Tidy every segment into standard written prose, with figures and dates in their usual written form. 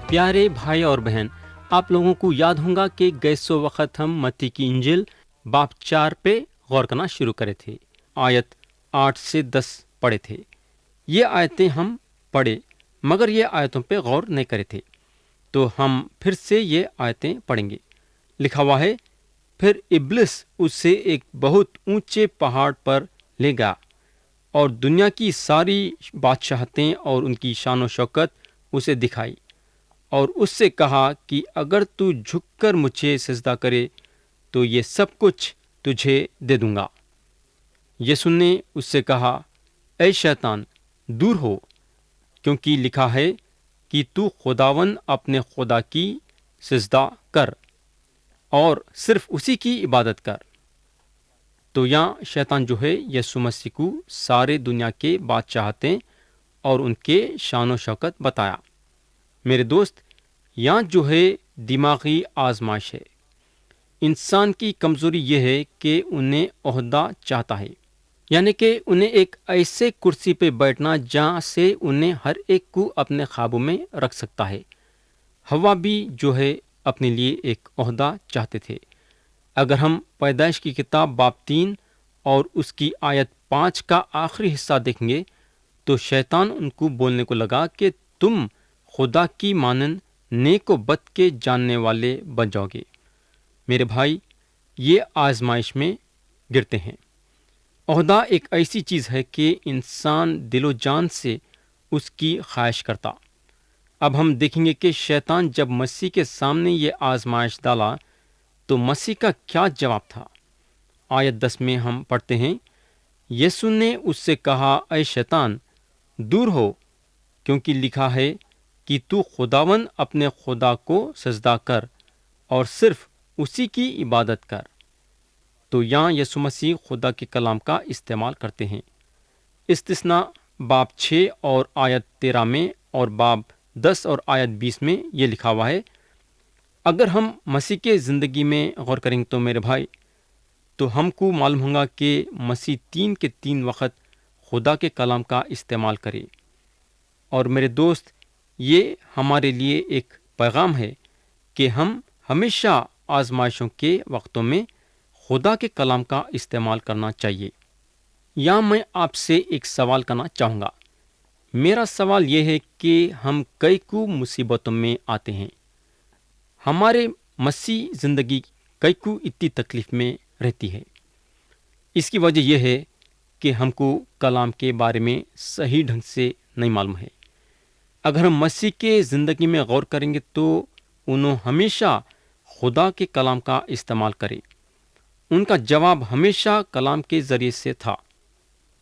پیارے بھائی اور بہن، آپ لوگوں کو یاد ہوگا کہ گئے سو وقت ہم متی کی انجیل باب 4 پہ غور کرنا شروع کرے تھے۔ آیت 8 سے 10 پڑھے تھے۔ یہ آیتیں ہم پڑھے مگر یہ آیتوں پہ غور نہیں کرے تھے، تو ہم پھر سے یہ آیتیں پڑھیں گے۔ لکھا ہوا ہے، پھر ابلیس اسے ایک بہت اونچے پہاڑ پر لے گیا اور دنیا کی ساری بادشاہتیں اور ان کی شان و شوکت اسے دکھائی، اور اس سے کہا کہ اگر تو جھک کر مجھے سجدہ کرے تو یہ سب کچھ تجھے دے دوں گا۔ یسوع نے اس سے کہا، اے شیطان، دور ہو، کیونکہ لکھا ہے کہ تو خداوند اپنے خدا کی سجدہ کر اور صرف اسی کی عبادت کر۔ تو یہاں شیطان جو ہے یسوع مسیح کو سارے دنیا کے بادشاہتیں اور ان کے شان و شوکت بتایا۔ میرے دوست، یہاں جو ہے دماغی آزمائش ہے۔ انسان کی کمزوری یہ ہے کہ انہیں عہدہ چاہتا ہے، یعنی کہ انہیں ایک ایسے کرسی پہ بیٹھنا جہاں سے انہیں ہر ایک کو اپنے قابو میں رکھ سکتا ہے۔ ہوا بھی جو ہے اپنے لیے ایک عہدہ چاہتے تھے۔ اگر ہم پیدائش کی کتاب باب 3 اور اس کی آیت 5 کا آخری حصہ دیکھیں گے تو شیطان ان کو بولنے کو لگا کہ تم خدا کی مانند نیک و بد کے جاننے والے بن جاؤ گے۔ میرے بھائی، یہ آزمائش میں گرتے ہیں۔ عہدہ ایک ایسی چیز ہے کہ انسان دل و جان سے اس کی خواہش کرتا۔ اب ہم دیکھیں گے کہ شیطان جب مسیح کے سامنے یہ آزمائش ڈالا تو مسیح کا کیا جواب تھا۔ آیت 10 میں ہم پڑھتے ہیں، یسوع نے اس سے کہا، اے شیطان، دور ہو، کیونکہ لکھا ہے کہ تو خداوند اپنے خدا کو سجدہ کر اور صرف اسی کی عبادت کر۔ تو یہاں یسوع مسیح خدا کے کلام کا استعمال کرتے ہیں۔ استثناء باب 6 اور آیت 13 میں اور باب 10 اور آیت 20 میں یہ لکھا ہوا ہے۔ اگر ہم مسیح کے زندگی میں غور کریں گے تو میرے بھائی، تو ہم کو معلوم ہوگا کہ مسیح 3 کے 3 وقت خدا کے کلام کا استعمال کرے۔ اور میرے دوست، یہ ہمارے لیے ایک پیغام ہے کہ ہم ہمیشہ آزمائشوں کے وقتوں میں خدا کے کلام کا استعمال کرنا چاہیے۔ یہاں میں آپ سے ایک سوال کرنا چاہوں گا۔ میرا سوال یہ ہے کہ ہم کئی کو مصیبتوں میں آتے ہیں۔ ہمارے مسیح زندگی کئی کو اتنی تکلیف میں رہتی ہے۔ اس کی وجہ یہ ہے کہ ہم کو کلام کے بارے میں صحیح ڈھنگ سے نہیں معلوم ہے۔ اگر ہم مسیح کے زندگی میں غور کریں گے تو انہوں ہمیشہ خدا کے کلام کا استعمال کرے۔ ان کا جواب ہمیشہ کلام کے ذریعے سے تھا۔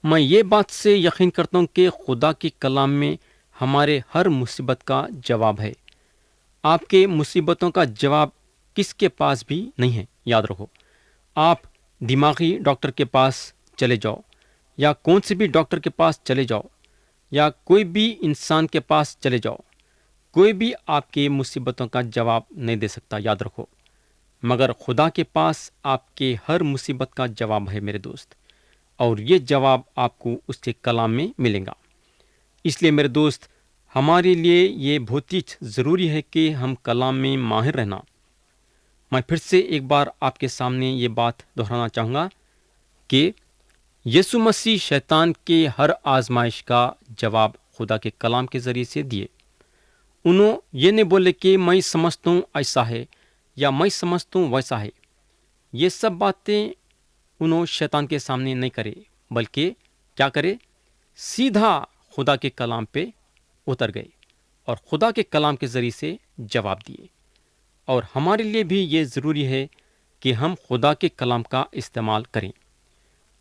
میں یہ بات سے یقین کرتا ہوں کہ خدا کے کلام میں ہمارے ہر مصیبت کا جواب ہے۔ آپ کے مصیبتوں کا جواب کس کے پاس بھی نہیں ہے، یاد رکھو۔ آپ دماغی ڈاکٹر کے پاس چلے جاؤ، یا کون سے بھی ڈاکٹر کے پاس چلے جاؤ، یا کوئی بھی انسان کے پاس چلے جاؤ، کوئی بھی آپ کے مصیبتوں کا جواب نہیں دے سکتا، یاد رکھو۔ مگر خدا کے پاس آپ کے ہر مصیبت کا جواب ہے میرے دوست، اور یہ جواب آپ کو اس کے کلام میں ملے گا۔ اس لیے میرے دوست، ہمارے لیے یہ بہت ہی ضروری ہے کہ ہم کلام میں ماہر رہنا۔ میں پھر سے ایک بار آپ کے سامنے یہ بات دہرانا چاہوں گا کہ یسوع مسیح شیطان کے ہر آزمائش کا جواب خدا کے کلام کے ذریعے سے دیے۔ انہوں یہ نہیں بولے کہ میں سمجھتا ہوں ایسا ہے یا میں سمجھتا ہوں ویسا ہے۔ یہ سب باتیں انہوں شیطان کے سامنے نہیں کرے، بلکہ کیا کرے؟ سیدھا خدا کے کلام پہ اتر گئے اور خدا کے کلام کے ذریعے سے جواب دیے۔ اور ہمارے لیے بھی یہ ضروری ہے کہ ہم خدا کے کلام کا استعمال کریں۔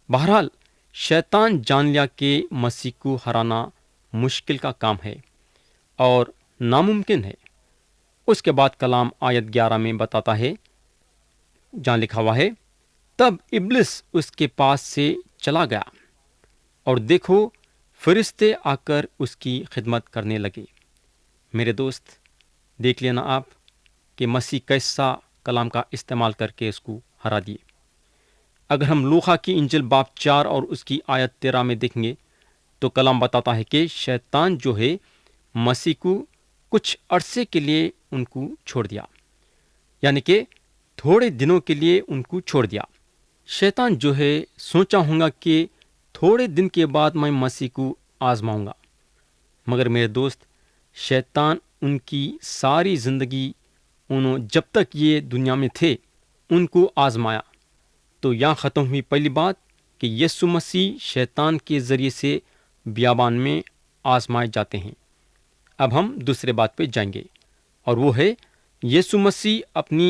بہرحال شیطان جان لیا کہ مسیح کو ہرانا مشکل کا کام ہے اور ناممکن ہے۔ اس کے بعد کلام آیت 11 میں بتاتا ہے، جہاں لکھا ہوا ہے، تب ابلیس اس کے پاس سے چلا گیا اور دیکھو فرشتے آ کر اس کی خدمت کرنے لگے۔ میرے دوست، دیکھ لینا آپ کہ مسیح کیسا کلام کا استعمال کر کے اس کو ہرا دیے۔ اگر ہم لوقا کی انجیل باب 4 اور اس کی آیت 13 میں دیکھیں گے تو کلام بتاتا ہے کہ شیطان جو ہے مسیح کو کچھ عرصے کے لیے ان کو چھوڑ دیا، یعنی کہ تھوڑے دنوں کے لیے ان کو چھوڑ دیا۔ شیطان جو ہے سوچا ہوں گا کہ تھوڑے دن کے بعد میں مسیح کو آزماؤں گا، مگر میرے دوست، شیطان ان کی ساری زندگی جب تک یہ دنیا میں تھے ان کو آزمایا۔ تو یہاں ختم ہوئی پہلی بات کہ یسوع مسیح شیطان کے ذریعے سے بیابان میں آزمائے جاتے ہیں۔ اب ہم دوسرے بات پہ جائیں گے، اور وہ ہے یسوع مسیح اپنی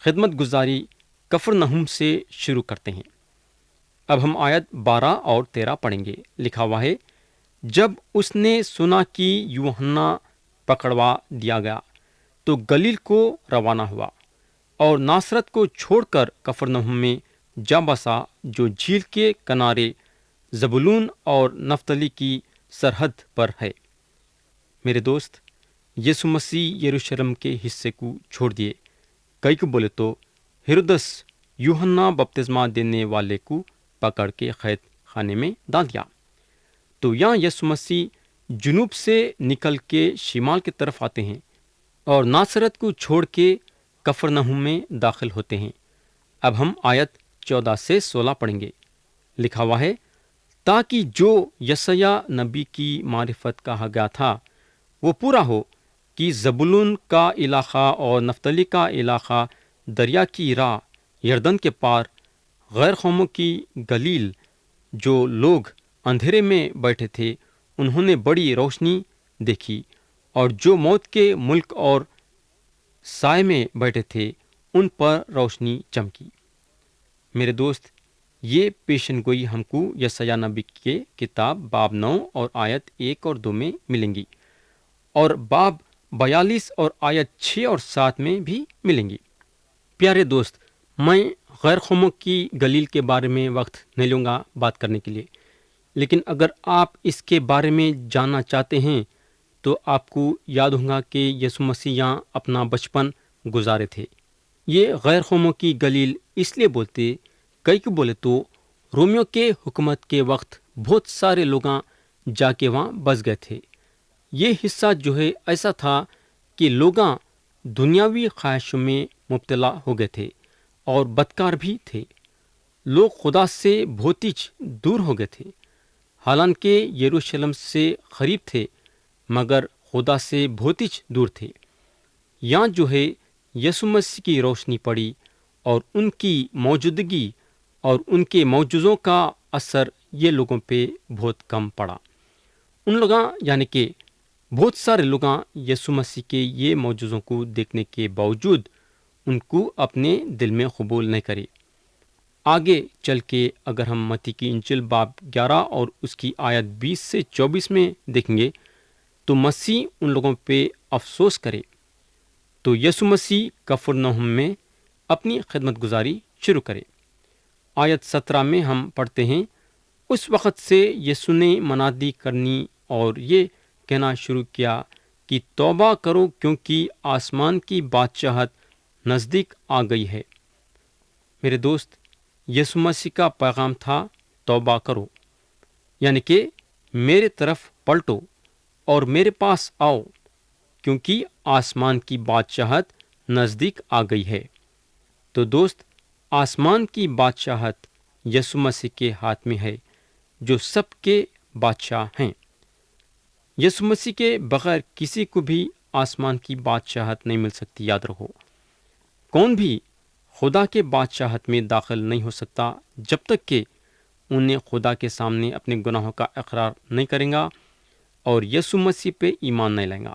خدمت گزاری کفرنہوم سے شروع کرتے ہیں۔ اب ہم آیت 12 اور 13 پڑھیں گے۔ لکھا ہوا ہے، جب اس نے سنا کہ یوحنا پکڑوا دیا گیا تو گلیل کو روانہ ہوا اور ناصرت کو چھوڑ کر کفرنہوم میں جا بسا، جو جھیل کے کنارے زبولون اور نفتلی کی سرحد پر ہے۔ میرے دوست، یسوع مسیح یروشلم کے حصے کو چھوڑ دیے، کئی کو بولے تو ہیرودس یوحنا بپتسمہ دینے والے کو پکڑ کے قید خانے میں ڈال دیا۔ تو یہاں یسوع مسیح جنوب سے نکل کے شمال کی طرف آتے ہیں اور ناصرت کو چھوڑ کے کفرنہوم میں داخل ہوتے ہیں۔ اب ہم آیت 14 سے 16 پڑھیں گے۔ لکھا ہوا ہے، تاکہ جو یسیہ نبی کی معرفت کہا گیا تھا وہ پورا ہو کہ زبولون کا علاقہ اور نفتلی کا علاقہ دریا کی راہ یردن کے پار، غیر قوموں کی گلیل، جو لوگ اندھیرے میں بیٹھے تھے انہوں نے بڑی روشنی دیکھی، اور جو موت کے ملک اور سائے میں بیٹھے تھے ان پر روشنی چمکی۔ میرے دوست، یہ پیشن گوئی ہم کو یسیہ نبی کے کتاب باب 9 اور آیت 1 اور 2 میں ملیں گی، اور باب 42 اور آیت 6 اور 7 میں بھی ملیں گی۔ پیارے دوست، میں غیر قوموں کی گلیل کے بارے میں وقت نہیں لوں گا بات کرنے کے لیے، لیکن اگر آپ اس کے بارے میں جاننا چاہتے ہیں تو آپ کو یاد ہوگا کہ یسوع مسیح یہاں اپنا بچپن گزارے تھے۔ یہ غیر قوموں کی گلیل اس لیے بولتے، کئی کو بولے تو رومیوں کے حکومت کے وقت بہت سارے لوگاں جا کے وہاں بس گئے تھے۔ یہ حصہ جو ہے ایسا تھا کہ لوگاں دنیاوی خواہشوں میں مبتلا ہو گئے تھے اور بدکار بھی تھے۔ لوگ خدا سے بہت ہی دور ہو گئے تھے، حالانکہ یروشلم سے قریب تھے مگر خدا سے بہت ہی دور تھے۔ یہاں جو ہے یسوع مسیح کی روشنی پڑی اور ان کی موجودگی اور ان کے معجزوں کا اثر یہ لوگوں پہ بہت کم پڑا۔ ان لوگاں یعنی کہ بہت سارے لوگاں یسوع مسیح کے یہ معجزوں کو دیکھنے کے باوجود ان کو اپنے دل میں قبول نہیں کرے۔ آگے چل کے اگر ہم متی کی انجیل باب 11 اور اس کی آیت 20 سے 24 میں دیکھیں گے تو مسیح ان لوگوں پہ افسوس کرے۔ تو یسوع مسیح کفرنہوم میں اپنی خدمت گزاری شروع کرے۔ آیت 17 میں ہم پڑھتے ہیں، اس وقت سے یسوع نے منادی کرنی اور یہ کہنا شروع کیا کہ توبہ کرو کیونکہ آسمان کی بادشاہت نزدیک آ گئی ہے۔ میرے دوست، یسوع مسیح کا پیغام تھا توبہ کرو، یعنی کہ میرے طرف پلٹو اور میرے پاس آؤ کیونکہ آسمان کی بادشاہت نزدیک آ گئی ہے۔ تو دوست، آسمان کی بادشاہت یسوع مسیح کے ہاتھ میں ہے جو سب کے بادشاہ ہیں۔ یسوع مسیح کے بغیر کسی کو بھی آسمان کی بادشاہت نہیں مل سکتی، یاد رکھو۔ کون بھی خدا کے بادشاہت میں داخل نہیں ہو سکتا جب تک کہ انہیں خدا کے سامنے اپنے گناہوں کا اقرار نہیں کریں گا اور یسوع مسیح پہ ایمان نہیں لائیں گا۔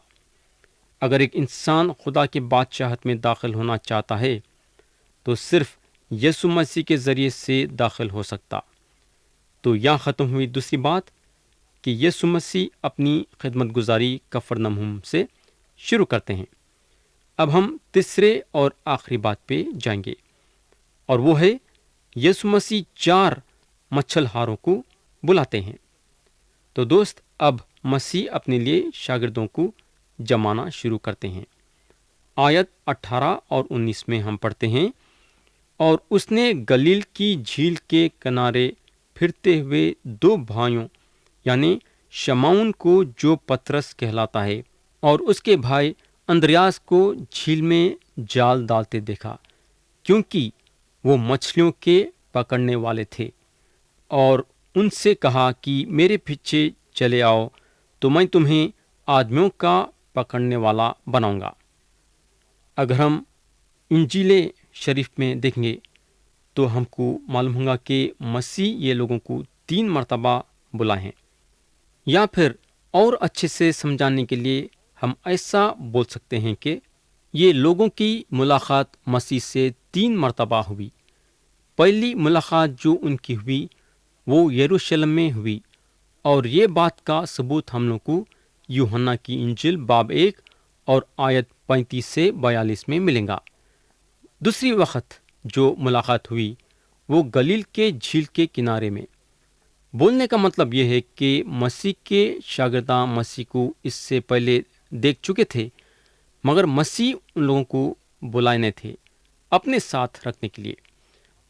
اگر ایک انسان خدا کے بادشاہت میں داخل ہونا چاہتا ہے تو صرف یسوع مسیح کے ذریعے سے داخل ہو سکتا۔ تو یہاں ختم ہوئی دوسری بات کہ یسوع مسیح اپنی خدمت گزاری کفرنہوم سے شروع کرتے ہیں۔ اب ہم تیسرے اور آخری بات پہ جائیں گے، اور وہ ہے یسوع مسیح 4 مچھل ہاروں کو بلاتے ہیں۔ تو دوست، اب مسیح اپنے لیے شاگردوں کو جمانا شروع کرتے ہیں۔ آیت 18 اور 19 میں ہم پڑھتے ہیں، اور اس نے گلیل کی جھیل کے کنارے پھرتے ہوئے 2 بھائیوں یعنی شمعون کو جو پترس کہلاتا ہے اور اس کے بھائی اندریاس کو جھیل میں جال ڈالتے دیکھا، کیونکہ وہ مچھلیوں کے پکڑنے والے تھے، اور ان سے کہا کہ میرے پیچھے چلے آؤ تو میں تمہیں آدمیوں کا پکڑنے والا بناؤں گا۔ اگر ہم انجیل شریف میں دیکھیں گے تو ہم کو معلوم ہوگا کہ مسیح یہ لوگوں کو 3 مرتبہ بلائے ہیں، یا پھر اور اچھے سے سمجھانے کے لیے ہم ایسا بول سکتے ہیں کہ یہ لوگوں کی ملاقات مسیح سے 3 مرتبہ ہوئی۔ پہلی ملاقات جو ان کی ہوئی وہ یروشلم میں ہوئی، اور یہ بات کا ثبوت ہم لوگ کو یوحنا کی انجیل باب 1 اور آیت 35 سے 42 میں ملے گا۔ دوسری وقت جو ملاقات ہوئی وہ گلیل کے جھیل کے کنارے میں۔ بولنے کا مطلب یہ ہے کہ مسیح کے شاگرداں مسیح کو اس سے پہلے دیکھ چکے تھے، مگر مسیح ان لوگوں کو بلائے تھے اپنے ساتھ رکھنے کے لیے،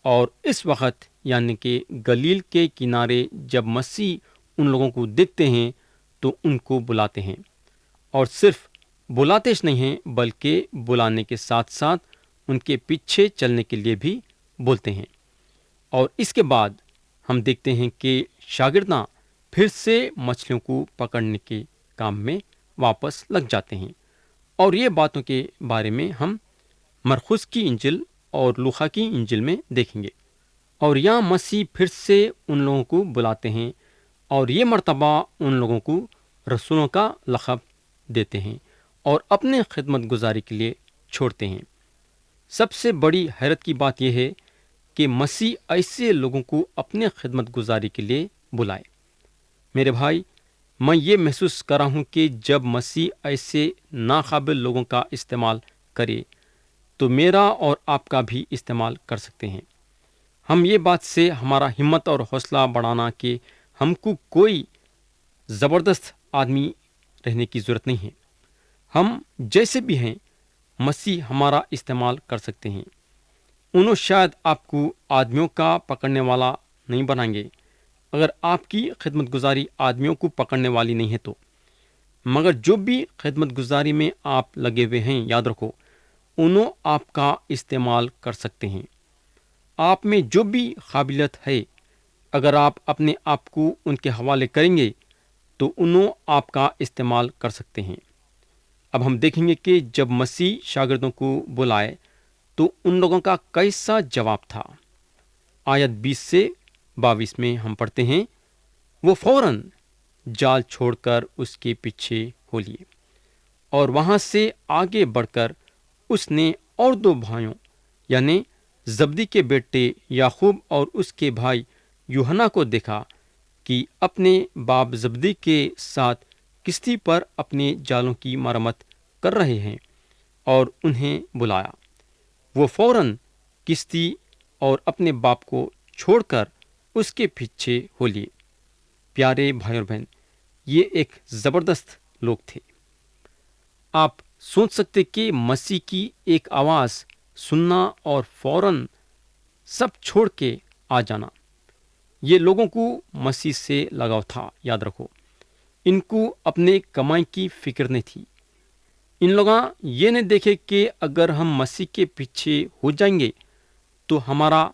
اور اس وقت یعنی کہ گلیل کے کنارے جب مسیح ان لوگوں کو دیکھتے ہیں تو ان کو بلاتے ہیں، اور صرف بلاتے نہیں ہیں بلکہ بلانے کے ساتھ ساتھ ان کے پیچھے چلنے کے لیے بھی بولتے ہیں۔ اور اس کے بعد ہم دیکھتے ہیں کہ شاگرداں پھر سے مچھلیوں کو پکڑنے کے کام میں واپس لگ جاتے ہیں، اور یہ باتوں کے بارے میں ہم مرقس کی انجیل اور لوقا کی انجیل میں دیکھیں گے۔ اور یہاں مسیح پھر سے ان لوگوں کو بلاتے ہیں، اور یہ مرتبہ ان لوگوں کو رسولوں کا لقب دیتے ہیں اور اپنے خدمت گزاری کے لیے چھوڑتے ہیں۔ سب سے بڑی حیرت کی بات یہ ہے کہ مسیح ایسے لوگوں کو اپنے خدمت گزاری کے لیے بلائے۔ میرے بھائی، میں یہ محسوس کر رہا ہوں کہ جب مسیح ایسے ناقابل لوگوں کا استعمال کرے تو میرا اور آپ کا بھی استعمال کر سکتے ہیں۔ ہم یہ بات سے ہمارا ہمت اور حوصلہ بڑھانا کہ ہم کو کوئی زبردست آدمی رہنے کی ضرورت نہیں ہے، ہم جیسے بھی ہیں مسیح ہمارا استعمال کر سکتے ہیں۔ انہوں شاید آپ کو آدمیوں کا پکڑنے والا نہیں بنائیں گے اگر آپ کی خدمت گزاری آدمیوں کو پکڑنے والی نہیں ہے تو، مگر جو بھی خدمت گزاری میں آپ لگے ہوئے ہیں یاد رکھو انہوں آپ کا استعمال کر سکتے ہیں۔ آپ میں جو بھی قابلیت ہے اگر آپ اپنے آپ کو ان کے حوالے کریں گے تو انہوں آپ کا استعمال کر سکتے ہیں۔ اب ہم دیکھیں گے کہ جب مسیح شاگردوں کو بلائے تو ان لوگوں کا کیسا جواب تھا۔ آیت 20 سے 22 میں ہم پڑھتے ہیں، وہ فوراً جال چھوڑ کر اس کے پیچھے ہو لیے، اور وہاں سے آگے بڑھ کر اس نے اور 2 بھائیوں یعنی زبدی کے بیٹے یعقوب اور اس کے بھائی یوحنا کو دیکھا کہ اپنے باپ زبدی کے ساتھ کشتی پر اپنے جالوں کی مرمت کر رہے ہیں، اور انہیں بلایا۔ وہ فوراً کشتی اور اپنے باپ کو چھوڑ کر اس کے پیچھے ہو لیے۔ پیارے بھائی اور بہن، یہ ایک زبردست لوگ تھے۔ آپ سوچ سکتے کہ مسیح کی ایک آواز سننا اور فوراً سب چھوڑ کے آ جانا، یہ لوگوں کو مسیح سے لگاؤ تھا۔ یاد رکھو، ان کو اپنے کمائی کی فکر نہیں تھی۔ ان لوگاں یہ نہیں دیکھے کہ اگر ہم مسیح کے پیچھے ہو جائیں گے تو ہمارا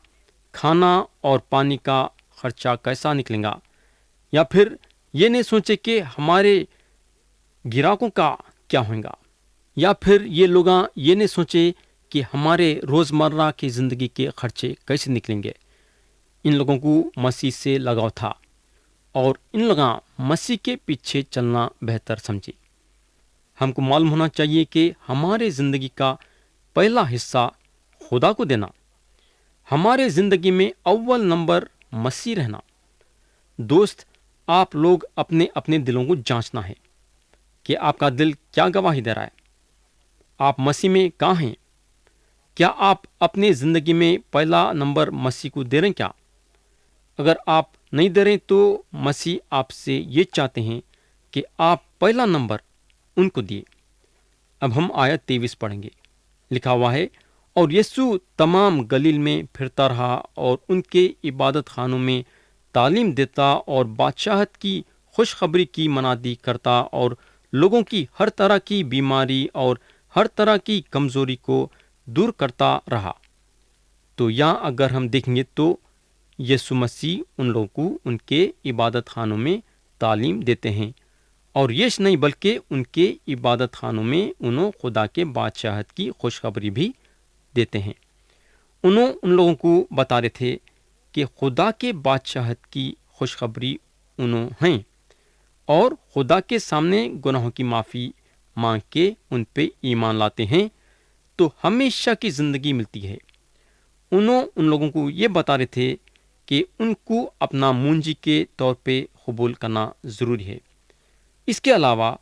کھانا اور پانی کا خرچہ کیسا نکلے گا، یا پھر یہ نہیں سوچے کہ ہمارے گراہکوں کا کیا ہوگا، یا پھر یہ لوگاں یہ نہیں سوچے کہ ہمارے روزمرہ کی زندگی کے خرچے کیسے نکلیں گے۔ ان لوگوں کو مسیح سے لگاؤ تھا، اور ان لوگاں مسیح کے پیچھے چلنا بہتر سمجھے۔ ہم کو معلوم ہونا چاہیے کہ ہمارے زندگی کا پہلا حصہ خدا کو دینا، ہمارے زندگی میں اول نمبر مسیح رہنا۔ دوست، آپ لوگ اپنے اپنے دلوں کو جانچنا ہے کہ آپ کا دل کیا گواہی دے رہا ہے۔ آپ مسیح میں کہاں ہیں؟ کیا آپ اپنے زندگی میں پہلا نمبر مسیح کو دے رہے ہیں کیا؟ اگر آپ نہیں دے رہے تو مسیح آپ سے یہ چاہتے ہیں کہ آپ پہلا نمبر ان کو دیے۔ اب ہم آیت 23 پڑھیں گے۔ لکھا ہوا ہے، اور یسوع تمام گلیل میں پھرتا رہا اور ان کے عبادت خانوں میں تعلیم دیتا اور بادشاہت کی خوشخبری کی منادی کرتا اور لوگوں کی ہر طرح کی بیماری اور ہر طرح کی کمزوری کو دور کرتا رہا۔ تو یہاں اگر ہم دیکھیں گے تو یسوع مسیح ان لوگوں کو ان کے عبادت خانوں میں تعلیم دیتے ہیں، اور یش نہیں بلکہ ان کے عبادت خانوں میں انہوں خدا کے بادشاہت کی خوشخبری بھی دیتے ہیں۔ انہوں ان لوگوں کو بتا رہے تھے کہ خدا کے بادشاہت کی خوشخبری انہوں ہیں، اور خدا کے سامنے گناہوں کی معافی مانگ کے ان پہ ایمان لاتے ہیں تو ہمیشہ کی زندگی ملتی ہے۔ انہوں ان لوگوں کو یہ بتا رہے تھے کہ ان کو اپنا منجی کے طور پہ قبول کرنا ضروری ہے۔ اس کے علاوہ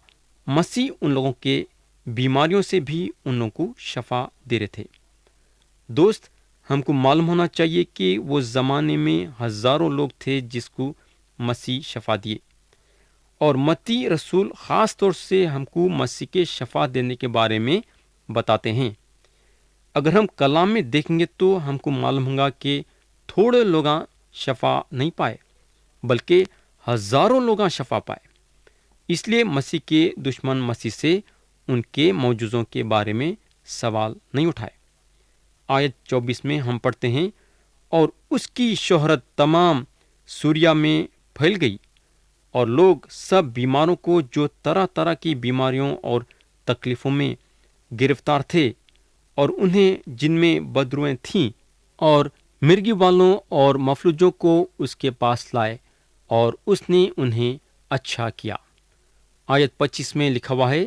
مسیح ان لوگوں کے بیماریوں سے بھی ان لوگوں کو شفا دے رہے تھے۔ دوست، ہم کو معلوم ہونا چاہیے کہ وہ زمانے میں ہزاروں لوگ تھے جس کو مسیح شفا دیے، اور متی رسول خاص طور سے ہم کو مسیح کے شفا دینے کے بارے میں بتاتے ہیں۔ اگر ہم کلام میں دیکھیں گے تو ہم کو معلوم ہوگا کہ تھوڑے لوگاں شفا نہیں پائے بلکہ ہزاروں لوگاں شفا پائے۔ اس لیے مسیح کے دشمن مسیح سے ان کے معجزوں کے بارے میں سوال نہیں اٹھائے۔ آیت 24 میں ہم پڑھتے ہیں، اور اس کی شہرت تمام سوریا میں پھیل گئی، اور لوگ سب بیماروں کو جو طرح طرح کی بیماریوں اور تکلیفوں میں گرفتار تھے، اور انہیں جن میں بدرویں تھیں اور مرگی والوں اور مفلوجوں کو اس کے پاس لائے، اور اس نے انہیں اچھا کیا۔ آیت 25 میں لکھا ہوا ہے،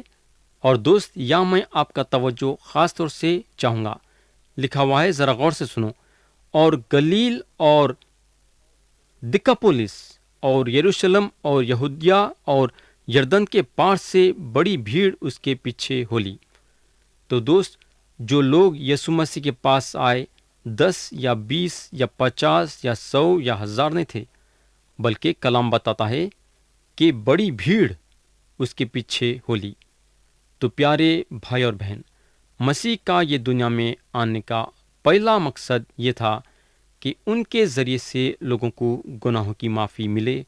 اور دوست یہاں میں آپ کا توجہ خاص طور سے چاہوں گا۔ لکھا ہوا ہے، ذرا غور سے سنو، اور گلیل اور دکاپولس اور یروشلم اور یہودیہ اور یردن کے پار سے بڑی بھیڑ اس کے پیچھے ہو لی۔ تو دوست، جو لوگ یسوع مسیح کے پاس آئے 10 یا 20 یا 50 یا 100 یا 1000 نہیں تھے، بلکہ کلام بتاتا ہے کہ بڑی بھیڑ اس کے پیچھے ہو لی۔ تو پیارے بھائی اور بہن، مسیح کا یہ دنیا میں آنے کا پہلا مقصد یہ تھا کہ ان کے ذریعے سے لوگوں کو گناہوں کی معافی ملے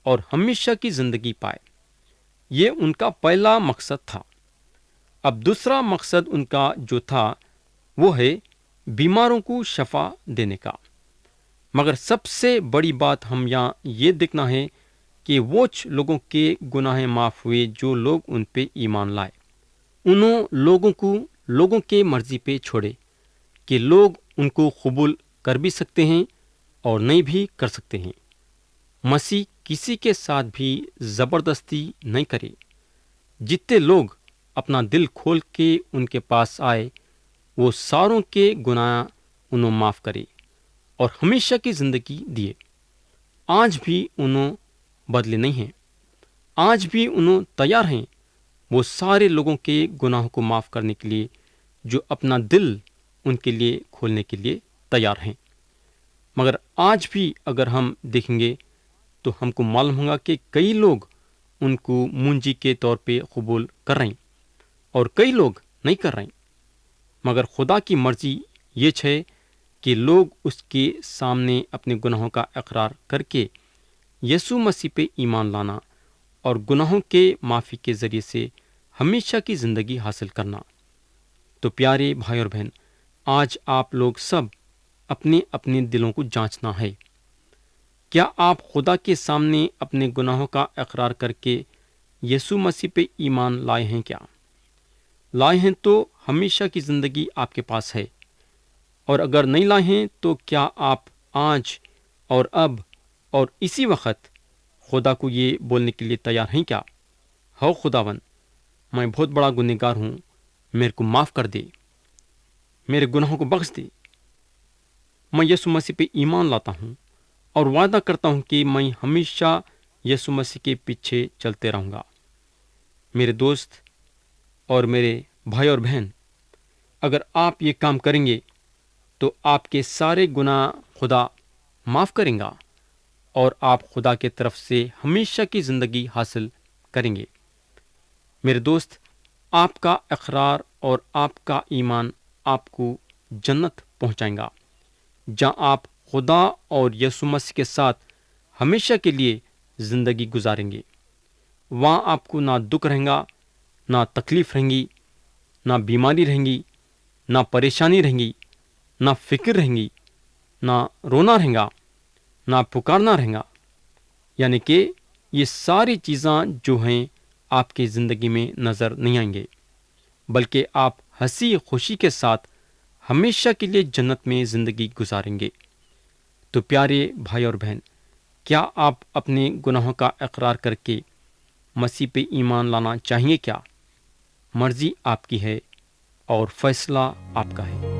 اور ہمیشہ کی زندگی پائے۔ یہ ان کا پہلا مقصد تھا۔ اب دوسرا مقصد ان کا جو تھا وہ ہے بیماروں کو شفا دینے کا۔ مگر سب سے بڑی بات ہم یہاں یہ دیکھنا ہے کہ وہ لوگوں کے گناہ معاف ہوئے جو لوگ ان پہ ایمان لائے۔ انہوں لوگوں کو لوگوں کے مرضی پہ چھوڑے کہ لوگ ان کو قبول کر بھی سکتے ہیں اور نہیں بھی کر سکتے ہیں۔ مسیح کسی کے ساتھ بھی زبردستی نہیں کرے۔ جتنے لوگ اپنا دل کھول کے ان کے پاس آئے، وہ ساروں کے گناہ انہوں معاف کرے اور ہمیشہ کی زندگی دیے۔ آج بھی انہوں بدلے نہیں ہیں، آج بھی انہوں تیار ہیں وہ سارے لوگوں کے گناہوں کو معاف کرنے کے لیے جو اپنا دل ان کے لیے کھولنے کے لیے تیار ہیں۔ مگر آج بھی اگر ہم دیکھیں گے تو ہم کو معلوم ہوگا کہ کئی لوگ ان کو منجی کے طور پہ قبول کر رہے ہیں اور کئی لوگ نہیں کر رہے ہیں۔ مگر خدا کی مرضی یہ ہے کہ لوگ اس کے سامنے اپنے گناہوں کا اقرار کر کے یسوع مسیح پہ ایمان لانا اور گناہوں کے معافی کے ذریعے سے ہمیشہ کی زندگی حاصل کرنا۔ تو پیارے بھائی اور بہن، آج آپ لوگ سب اپنے اپنے دلوں کو جانچنا ہے۔ کیا آپ خدا کے سامنے اپنے گناہوں کا اقرار کر کے یسوع مسیح پہ ایمان لائے ہیں؟ کیا لائے ہیں تو ہمیشہ کی زندگی آپ کے پاس ہے، اور اگر نہیں لائے ہیں تو کیا آپ آج اور اب اور اسی وقت خدا کو یہ بولنے کے لیے تیار ہیں کیا؟ ہو خداوند، میں بہت بڑا گنہگار ہوں، میرے کو معاف کر دے، میرے گناہوں کو بخش دے۔ میں یسوع مسیح پہ ایمان لاتا ہوں اور وعدہ کرتا ہوں کہ میں ہمیشہ یسوع مسیح کے پیچھے چلتے رہوں گا۔ میرے دوست اور میرے بھائی اور بہن، اگر آپ یہ کام کریں گے تو آپ کے سارے گناہ خدا معاف کریں گا اور آپ خدا کے طرف سے ہمیشہ کی زندگی حاصل کریں گے۔ میرے دوست، آپ کا اقرار اور آپ کا ایمان آپ کو جنت پہنچائیں گا، جہاں آپ خدا اور یسوع مسیح کے ساتھ ہمیشہ کے لیے زندگی گزاریں گے۔ وہاں آپ کو نہ دکھ رہے گا، نہ تکلیف رہیں گی، نہ بیماری رہیں گی، نہ پریشانی رہیں گی، نہ فکر رہیں گی، نہ رونا رہیں گا، نہ پکارنا رہیں گا. یعنی کہ یہ ساری چیزاں جو ہیں آپ کی زندگی میں نظر نہیں آئیں گے، بلکہ آپ ہنسی خوشی کے ساتھ ہمیشہ کے لیے جنت میں زندگی گزاریں گے. تو پیارے بھائی اور بہن، کیا آپ اپنے گناہوں کا اقرار کر کے مسیح پہ ایمان لانا چاہیں گے؟ کیا مرضی آپ کی ہے اور فیصلہ آپ کا ہے.